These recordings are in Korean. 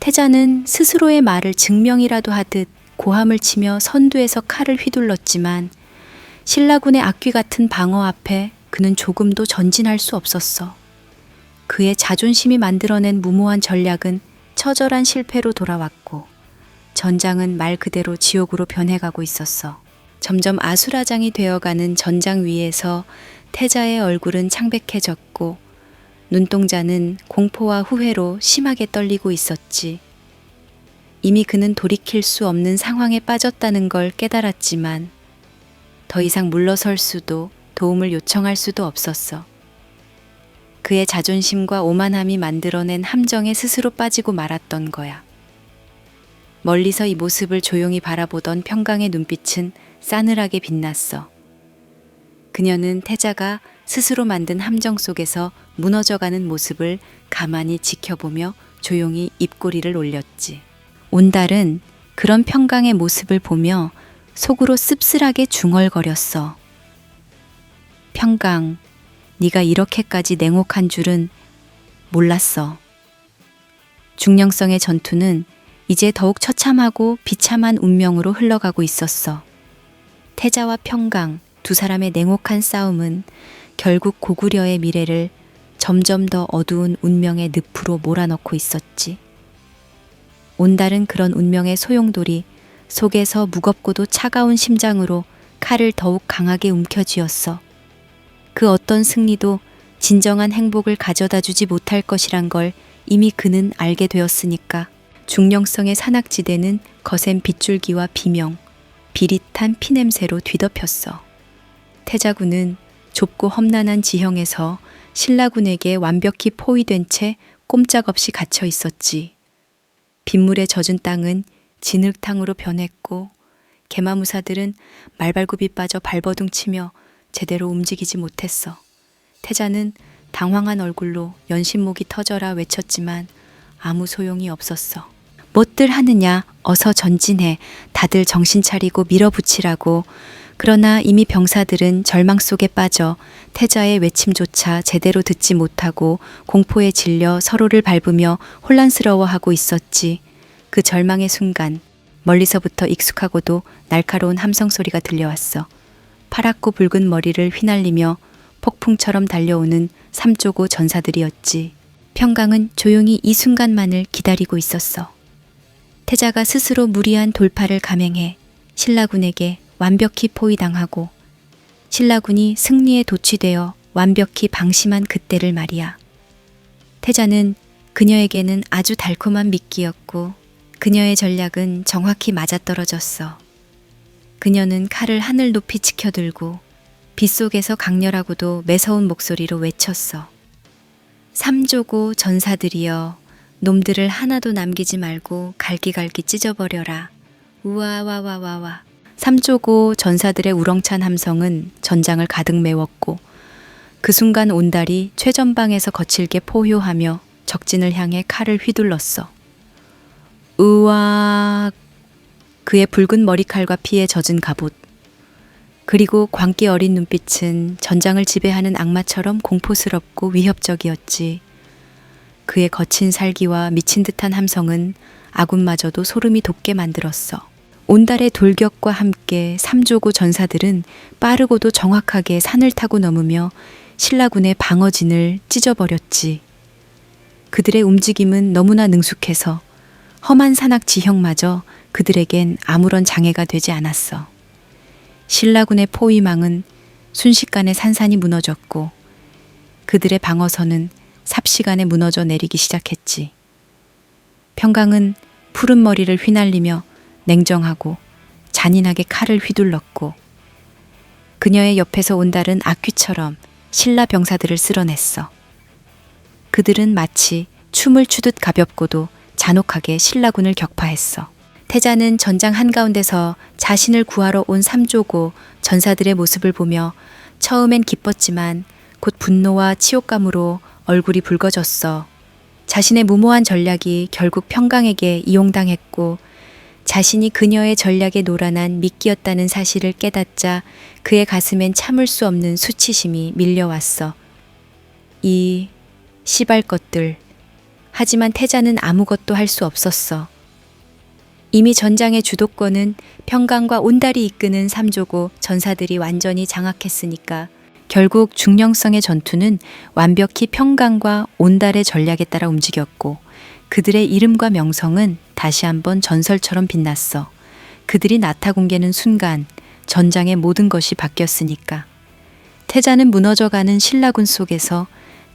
태자는 스스로의 말을 증명이라도 하듯 고함을 치며 선두에서 칼을 휘둘렀지만 신라군의 악귀 같은 방어 앞에 그는 조금도 전진할 수 없었어. 그의 자존심이 만들어낸 무모한 전략은 처절한 실패로 돌아왔고 전장은 말 그대로 지옥으로 변해가고 있었어. 점점 아수라장이 되어가는 전장 위에서 태자의 얼굴은 창백해졌고 눈동자는 공포와 후회로 심하게 떨리고 있었지. 이미 그는 돌이킬 수 없는 상황에 빠졌다는 걸 깨달았지만 더 이상 물러설 수도 도움을 요청할 수도 없었어. 그의 자존심과 오만함이 만들어낸 함정에 스스로 빠지고 말았던 거야. 멀리서 이 모습을 조용히 바라보던 평강의 눈빛은 싸늘하게 빛났어. 그녀는 태자가 스스로 만든 함정 속에서 무너져가는 모습을 가만히 지켜보며 조용히 입꼬리를 올렸지. 온달은 그런 평강의 모습을 보며 속으로 씁쓸하게 중얼거렸어. 평강, 네가 이렇게까지 냉혹한 줄은 몰랐어. 중령성의 전투는 이제 더욱 처참하고 비참한 운명으로 흘러가고 있었어. 태자와 평강 두 사람의 냉혹한 싸움은 결국 고구려의 미래를 점점 더 어두운 운명의 늪으로 몰아넣고 있었지. 온달은 그런 운명의 소용돌이 속에서 무겁고도 차가운 심장으로 칼을 더욱 강하게 움켜쥐었어. 그 어떤 승리도 진정한 행복을 가져다 주지 못할 것이란 걸 이미 그는 알게 되었으니까. 중령성의 산악지대는 거센 빗줄기와 비명, 비릿한 피냄새로 뒤덮였어. 태자군은 좁고 험난한 지형에서 신라군에게 완벽히 포위된 채 꼼짝없이 갇혀 있었지. 빗물에 젖은 땅은 진흙탕으로 변했고 개마무사들은 말발굽이 빠져 발버둥 치며 제대로 움직이지 못했어. 태자는 당황한 얼굴로 연신목이 터져라 외쳤지만 아무 소용이 없었어. 뭣들 하느냐, 어서 전진해, 다들 정신 차리고 밀어붙이라고. 그러나 이미 병사들은 절망 속에 빠져 태자의 외침조차 제대로 듣지 못하고 공포에 질려 서로를 밟으며 혼란스러워하고 있었지. 그 절망의 순간 멀리서부터 익숙하고도 날카로운 함성 소리가 들려왔어. 파랗고 붉은 머리를 휘날리며 폭풍처럼 달려오는 삼조고 전사들이었지. 평강은 조용히 이 순간만을 기다리고 있었어. 태자가 스스로 무리한 돌파를 감행해 신라군에게 완벽히 포위당하고 신라군이 승리에 도취되어 완벽히 방심한 그때를 말이야. 태자는 그녀에게는 아주 달콤한 미끼였고 그녀의 전략은 정확히 맞아떨어졌어. 그녀는 칼을 하늘 높이 치켜들고 빗속에서 강렬하고도 매서운 목소리로 외쳤어. 삼조고 전사들이여, 놈들을 하나도 남기지 말고 갈기갈기 찢어버려라. 우와와와와와. 삼조고 전사들의 우렁찬 함성은 전장을 가득 메웠고 그 순간 온달이 최전방에서 거칠게 포효하며 적진을 향해 칼을 휘둘렀어. 으악! 그의 붉은 머리칼과 피에 젖은 갑옷, 그리고 광기 어린 눈빛은 전장을 지배하는 악마처럼 공포스럽고 위협적이었지. 그의 거친 살기와 미친 듯한 함성은 아군마저도 소름이 돋게 만들었어. 온달의 돌격과 함께 삼조고 전사들은 빠르고도 정확하게 산을 타고 넘으며 신라군의 방어진을 찢어버렸지. 그들의 움직임은 너무나 능숙해서 험한 산악 지형마저 그들에겐 아무런 장애가 되지 않았어. 신라군의 포위망은 순식간에 산산이 무너졌고 그들의 방어선은 삽시간에 무너져 내리기 시작했지. 평강은 푸른 머리를 휘날리며 냉정하고 잔인하게 칼을 휘둘렀고 그녀의 옆에서 온달은 악귀처럼 신라 병사들을 쓸어냈어. 그들은 마치 춤을 추듯 가볍고도 잔혹하게 신라군을 격파했어. 태자는 전장 한가운데서 자신을 구하러 온 삼조고 전사들의 모습을 보며 처음엔 기뻤지만 곧 분노와 치욕감으로 얼굴이 붉어졌어. 자신의 무모한 전략이 결국 평강에게 이용당했고 자신이 그녀의 전략에 노란한 미끼였다는 사실을 깨닫자 그의 가슴엔 참을 수 없는 수치심이 밀려왔어. 이 시발 것들. 하지만 태자는 아무것도 할 수 없었어. 이미 전장의 주도권은 평강과 온달이 이끄는 삼조고 전사들이 완전히 장악했으니까 결국 중령성의 전투는 완벽히 평강과 온달의 전략에 따라 움직였고 그들의 이름과 명성은 다시 한번 전설처럼 빛났어. 그들이 나타 공개는 순간 전장의 모든 것이 바뀌었으니까. 태자는 무너져가는 신라군 속에서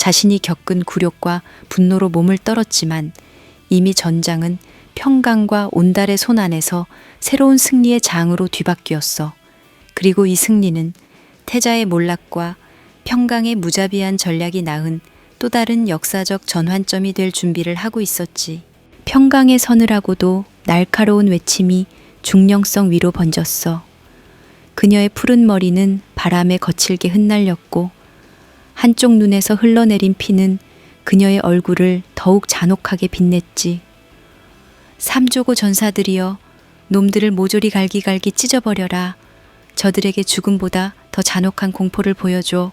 자신이 겪은 굴욕과 분노로 몸을 떨었지만 이미 전장은 평강과 온달의 손 안에서 새로운 승리의 장으로 뒤바뀌었어. 그리고 이 승리는 태자의 몰락과 평강의 무자비한 전략이 낳은 또 다른 역사적 전환점이 될 준비를 하고 있었지. 평강의 서늘하고도 날카로운 외침이 중령성 위로 번졌어. 그녀의 푸른 머리는 바람에 거칠게 흩날렸고 한쪽 눈에서 흘러내린 피는 그녀의 얼굴을 더욱 잔혹하게 빛냈지. 삼조고 전사들이여, 놈들을 모조리 갈기갈기 찢어버려라. 저들에게 죽음보다 더 잔혹한 공포를 보여줘.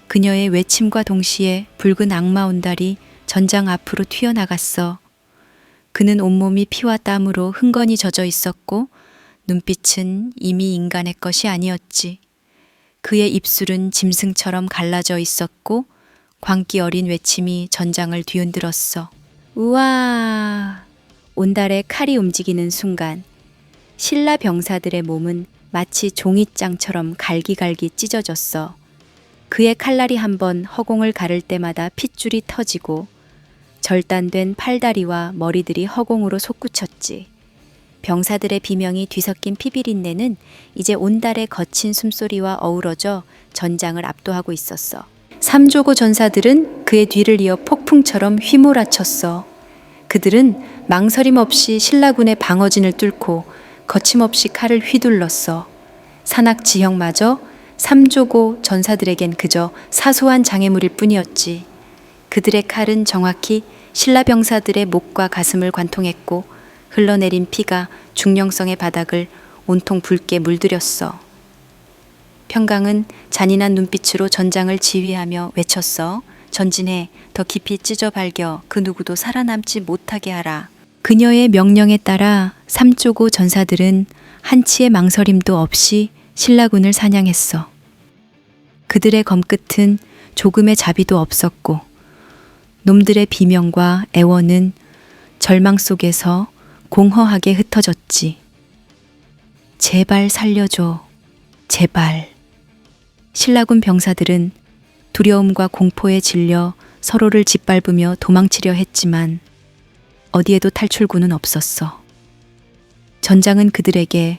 그녀의 외침과 동시에 붉은 악마 온달이 전장 앞으로 튀어나갔어. 그는 온몸이 피와 땀으로 흥건히 젖어 있었고 눈빛은 이미 인간의 것이 아니었지. 그의 입술은 짐승처럼 갈라져 있었고 광기 어린 외침이 전장을 뒤흔들었어. 우와! 온달의 칼이 움직이는 순간 신라 병사들의 몸은 마치 종잇장처럼 갈기갈기 찢어졌어. 그의 칼날이 한번 허공을 가를 때마다 핏줄이 터지고 절단된 팔다리와 머리들이 허공으로 솟구쳤지. 병사들의 비명이 뒤섞인 피비린내는 이제 온달의 거친 숨소리와 어우러져 전장을 압도하고 있었어. 삼조고 전사들은 그의 뒤를 이어 폭풍처럼 휘몰아쳤어. 그들은 망설임 없이 신라군의 방어진을 뚫고 거침없이 칼을 휘둘렀어. 산악지형마저 삼조고 전사들에겐 그저 사소한 장애물일 뿐이었지. 그들의 칼은 정확히 신라 병사들의 목과 가슴을 관통했고 흘러내린 피가 중령성의 바닥을 온통 붉게 물들였어. 평강은 잔인한 눈빛으로 전장을 지휘하며 외쳤어. 전진해, 더 깊이 찢어 발겨 그 누구도 살아남지 못하게 하라. 그녀의 명령에 따라 삼조고 전사들은 한치의 망설임도 없이 신라군을 사냥했어. 그들의 검끝은 조금의 자비도 없었고 놈들의 비명과 애원은 절망 속에서 공허하게 흩어졌지. 제발 살려줘. 제발. 신라군 병사들은 두려움과 공포에 질려 서로를 짓밟으며 도망치려 했지만 어디에도 탈출구는 없었어. 전장은 그들에게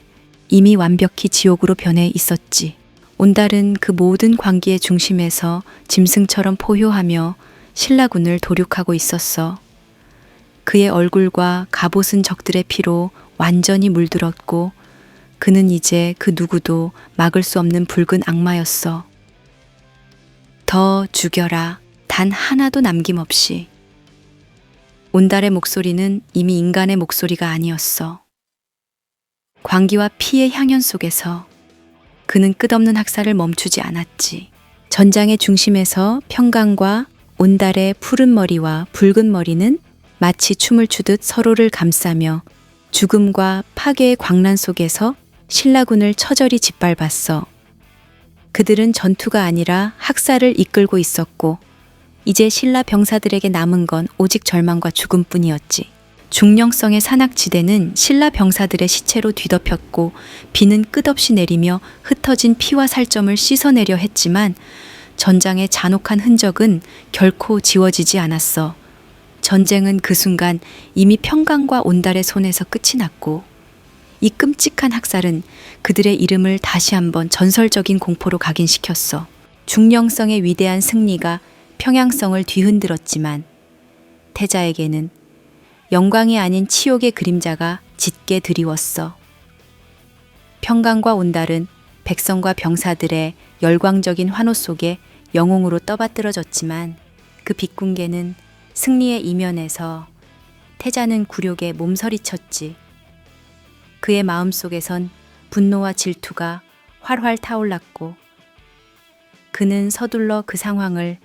이미 완벽히 지옥으로 변해 있었지. 온달은 그 모든 광기의 중심에서 짐승처럼 포효하며 신라군을 도륙하고 있었어. 그의 얼굴과 갑옷은 적들의 피로 완전히 물들었고 그는 이제 그 누구도 막을 수 없는 붉은 악마였어. 더 죽여라. 단 하나도 남김없이. 온달의 목소리는 이미 인간의 목소리가 아니었어. 광기와 피의 향연 속에서 그는 끝없는 학살을 멈추지 않았지. 전장의 중심에서 평강과 온달의 푸른 머리와 붉은 머리는 마치 춤을 추듯 서로를 감싸며 죽음과 파괴의 광란 속에서 신라군을 처절히 짓밟았어. 그들은 전투가 아니라 학살을 이끌고 있었고 이제 신라 병사들에게 남은 건 오직 절망과 죽음뿐이었지. 중령성의 산악지대는 신라 병사들의 시체로 뒤덮였고 비는 끝없이 내리며 흩어진 피와 살점을 씻어내려 했지만 전장의 잔혹한 흔적은 결코 지워지지 않았어. 전쟁은 그 순간 이미 평강과 온달의 손에서 끝이 났고 이 끔찍한 학살은 그들의 이름을 다시 한번 전설적인 공포로 각인시켰어. 중령성의 위대한 승리가 평양성을 뒤흔들었지만 태자에게는 영광이 아닌 치욕의 그림자가 짙게 드리웠어. 평강과 온달은 백성과 병사들의 열광적인 환호 속에 영웅으로 떠받들어졌지만 그 빗궁개는 승리의 이면에서 태자는 굴욕에 몸서리쳤지. 그의 마음속에선 분노와 질투가 활활 타올랐고 그는 서둘러 그 상황을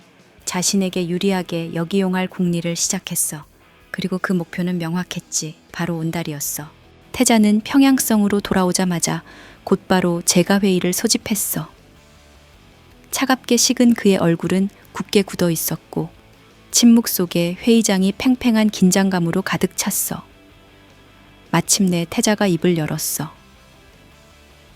자신에게 유리하게 역이용할 궁리를 시작했어. 그리고 그 목표는 명확했지. 바로 온달이었어. 태자는 평양성으로 돌아오자마자 곧바로 재가회의를 소집했어. 차갑게 식은 그의 얼굴은 굳게 굳어 있었고 침묵 속에 회의장이 팽팽한 긴장감으로 가득 찼어. 마침내 태자가 입을 열었어.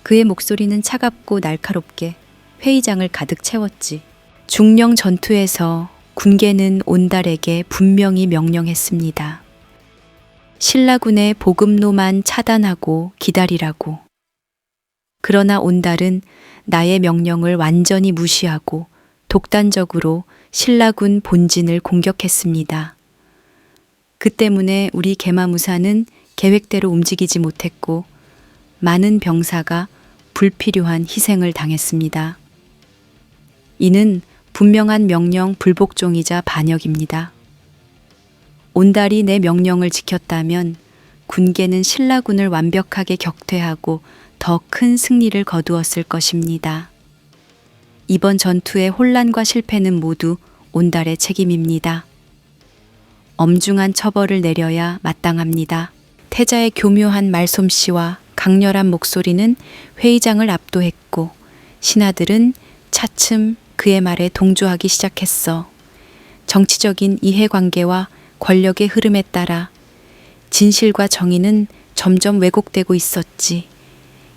그의 목소리는 차갑고 날카롭게 회의장을 가득 채웠지. 중령 전투에서 군계는 온달에게 분명히 명령했습니다. 신라군의 보급로만 차단하고 기다리라고. 그러나 온달은 나의 명령을 완전히 무시하고 독단적으로 신라군 본진을 공격했습니다. 그 때문에 우리 개마무사는 계획대로 움직이지 못했고 많은 병사가 불필요한 희생을 당했습니다. 이는 분명한 명령 불복종이자 반역입니다. 온달이 내 명령을 지켰다면 군계는 신라군을 완벽하게 격퇴하고 더 큰 승리를 거두었을 것입니다. 이번 전투의 혼란과 실패는 모두 온달의 책임입니다. 엄중한 처벌을 내려야 마땅합니다. 태자의 교묘한 말솜씨와 강렬한 목소리는 회의장을 압도했고 신하들은 차츰 그의 말에 동조하기 시작했어. 정치적인 이해관계와 권력의 흐름에 따라 진실과 정의는 점점 왜곡되고 있었지.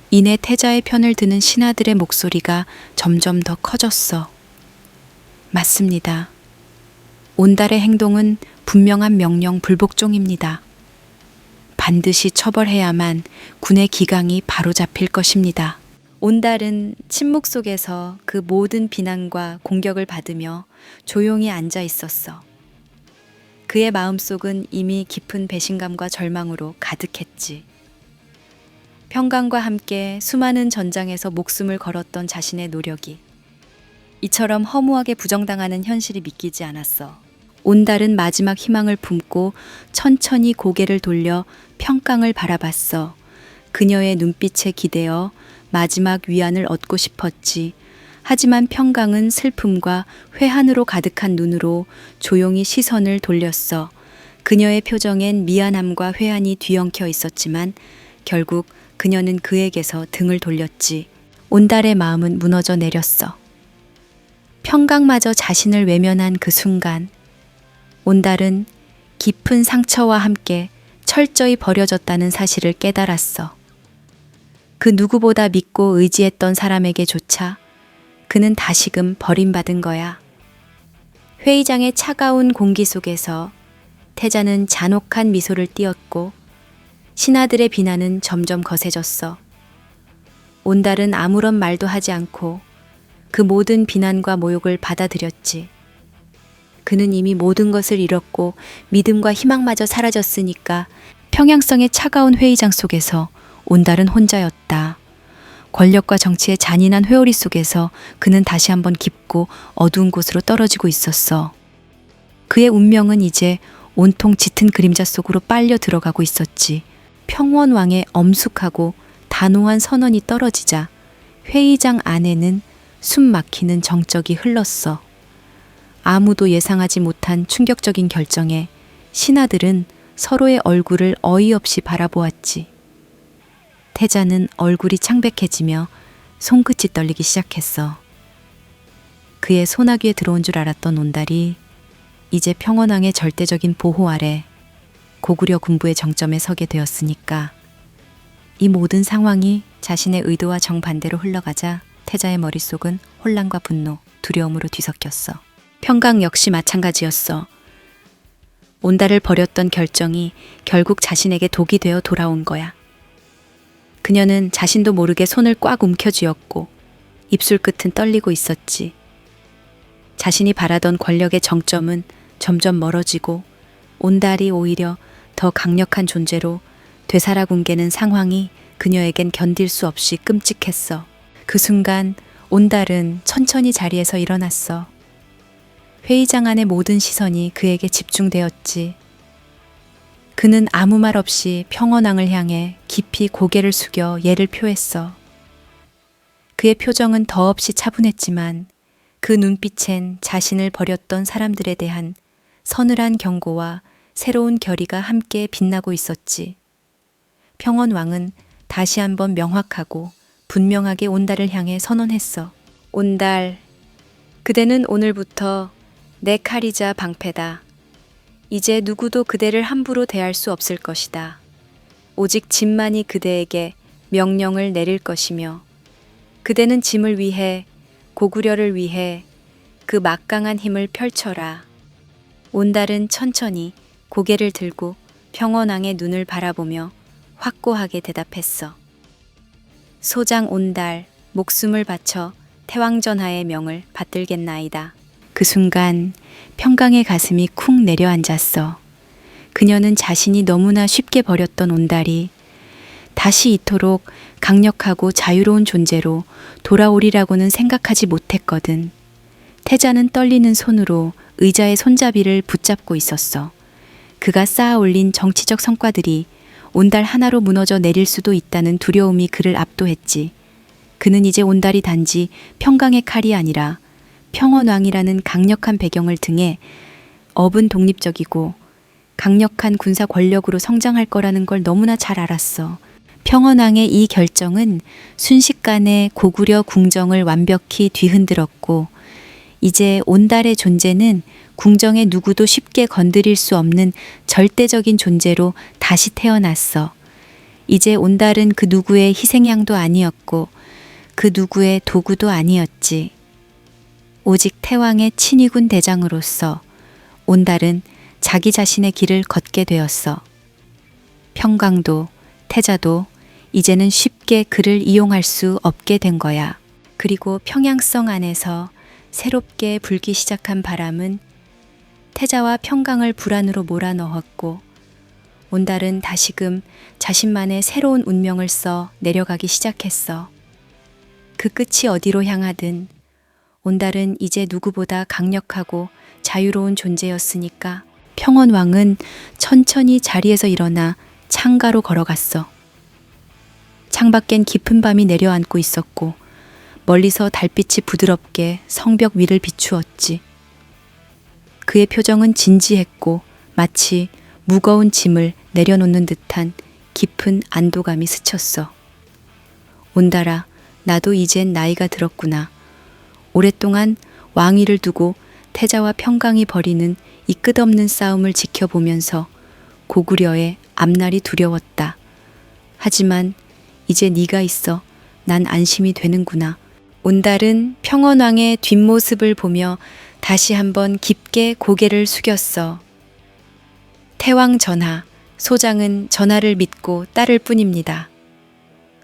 이내 태자의 편을 드는 신하들의 목소리가 점점 더 커졌어. 맞습니다. 온달의 행동은 분명한 명령 불복종입니다. 반드시 처벌해야만 군의 기강이 바로잡힐 것입니다. 온달은 침묵 속에서 그 모든 비난과 공격을 받으며 조용히 앉아 있었어. 그의 마음속은 이미 깊은 배신감과 절망으로 가득했지. 평강과 함께 수많은 전장에서 목숨을 걸었던 자신의 노력이 이처럼 허무하게 부정당하는 현실이 믿기지 않았어. 온달은 마지막 희망을 품고 천천히 고개를 돌려 평강을 바라봤어. 그녀의 눈빛에 기대어 마지막 위안을 얻고 싶었지. 하지만 평강은 슬픔과 회한으로 가득한 눈으로 조용히 시선을 돌렸어. 그녀의 표정엔 미안함과 회한이 뒤엉켜 있었지만 결국 그녀는 그에게서 등을 돌렸지. 온달의 마음은 무너져 내렸어. 평강마저 자신을 외면한 그 순간 온달은 깊은 상처와 함께 철저히 버려졌다는 사실을 깨달았어. 그 누구보다 믿고 의지했던 사람에게조차 그는 다시금 버림받은 거야. 회의장의 차가운 공기 속에서 태자는 잔혹한 미소를 띄었고 신하들의 비난은 점점 거세졌어. 온달은 아무런 말도 하지 않고 그 모든 비난과 모욕을 받아들였지. 그는 이미 모든 것을 잃었고 믿음과 희망마저 사라졌으니까 평양성의 차가운 회의장 속에서 온달은 혼자였다. 권력과 정치의 잔인한 회오리 속에서 그는 다시 한번 깊고 어두운 곳으로 떨어지고 있었어. 그의 운명은 이제 온통 짙은 그림자 속으로 빨려 들어가고 있었지. 평원왕의 엄숙하고 단호한 선언이 떨어지자 회의장 안에는 숨 막히는 정적이 흘렀어. 아무도 예상하지 못한 충격적인 결정에 신하들은 서로의 얼굴을 어이없이 바라보았지. 태자는 얼굴이 창백해지며 손끝이 떨리기 시작했어. 그의 소나귀에 들어온 줄 알았던 온달이 이제 평원왕의 절대적인 보호 아래 고구려 군부의 정점에 서게 되었으니까 이 모든 상황이 자신의 의도와 정반대로 흘러가자 태자의 머릿속은 혼란과 분노, 두려움으로 뒤섞였어. 평강 역시 마찬가지였어. 온달을 버렸던 결정이 결국 자신에게 독이 되어 돌아온 거야. 그녀는 자신도 모르게 손을 꽉 움켜쥐었고 입술 끝은 떨리고 있었지. 자신이 바라던 권력의 정점은 점점 멀어지고 온달이 오히려 더 강력한 존재로 되살아군게는 상황이 그녀에겐 견딜 수 없이 끔찍했어. 그 순간 온달은 천천히 자리에서 일어났어. 회의장 안의 모든 시선이 그에게 집중되었지. 그는 아무 말 없이 평원왕을 향해 깊이 고개를 숙여 예를 표했어. 그의 표정은 더없이 차분했지만 그 눈빛엔 자신을 버렸던 사람들에 대한 서늘한 경고와 새로운 결의가 함께 빛나고 있었지. 평원왕은 다시 한번 명확하고 분명하게 온달을 향해 선언했어. 온달, 그대는 오늘부터 내 칼이자 방패다. 이제 누구도 그대를 함부로 대할 수 없을 것이다. 오직 짐만이 그대에게 명령을 내릴 것이며 그대는 짐을 위해 고구려를 위해 그 막강한 힘을 펼쳐라. 온달은 천천히 고개를 들고 평원왕의 눈을 바라보며 확고하게 대답했어. 소장 온달, 목숨을 바쳐 태왕전하의 명을 받들겠나이다. 그 순간 평강의 가슴이 쿵 내려앉았어. 그녀는 자신이 너무나 쉽게 버렸던 온달이 다시 이토록 강력하고 자유로운 존재로 돌아오리라고는 생각하지 못했거든. 태자는 떨리는 손으로 의자의 손잡이를 붙잡고 있었어. 그가 쌓아 올린 정치적 성과들이 온달 하나로 무너져 내릴 수도 있다는 두려움이 그를 압도했지. 그는 이제 온달이 단지 평강의 칼이 아니라 평원왕이라는 강력한 배경을 등에 업은 독립적이고 강력한 군사 권력으로 성장할 거라는 걸 너무나 잘 알았어. 평원왕의 이 결정은 순식간에 고구려 궁정을 완벽히 뒤흔들었고 이제 온달의 존재는 궁정의 누구도 쉽게 건드릴 수 없는 절대적인 존재로 다시 태어났어. 이제 온달은 그 누구의 희생양도 아니었고 그 누구의 도구도 아니었지. 오직 태왕의 친위군 대장으로서 온달은 자기 자신의 길을 걷게 되었어. 평강도 태자도 이제는 쉽게 그를 이용할 수 없게 된 거야. 그리고 평양성 안에서 새롭게 불기 시작한 바람은 태자와 평강을 불안으로 몰아넣었고 온달은 다시금 자신만의 새로운 운명을 써 내려가기 시작했어. 그 끝이 어디로 향하든 온달은 이제 누구보다 강력하고 자유로운 존재였으니까 평원왕은 천천히 자리에서 일어나 창가로 걸어갔어. 창밖엔 깊은 밤이 내려앉고 있었고 멀리서 달빛이 부드럽게 성벽 위를 비추었지. 그의 표정은 진지했고 마치 무거운 짐을 내려놓는 듯한 깊은 안도감이 스쳤어. 온달아, 나도 이젠 나이가 들었구나. 오랫동안 왕위를 두고 태자와 평강이 벌이는 이 끝없는 싸움을 지켜보면서 고구려의 앞날이 두려웠다. 하지만 이제 네가 있어 난 안심이 되는구나. 온달은 평원왕의 뒷모습을 보며 다시 한번 깊게 고개를 숙였어. 태왕 전하, 소장은 전하를 믿고 따를 뿐입니다.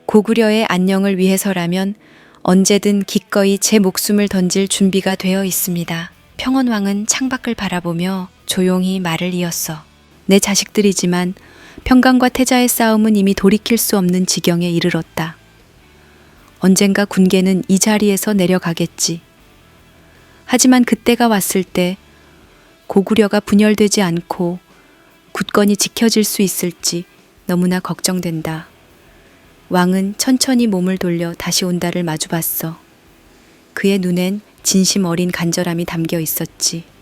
고구려의 안녕을 위해서라면 언제든 기꺼이 제 목숨을 던질 준비가 되어 있습니다. 평원왕은 창밖을 바라보며 조용히 말을 이었어. 내 자식들이지만 평강과 태자의 싸움은 이미 돌이킬 수 없는 지경에 이르렀다. 언젠가 군계는 이 자리에서 내려가겠지. 하지만 그때가 왔을 때 고구려가 분열되지 않고 굳건히 지켜질 수 있을지 너무나 걱정된다. 왕은 천천히 몸을 돌려 다시 온달을 마주봤어. 그의 눈엔 진심 어린 간절함이 담겨 있었지.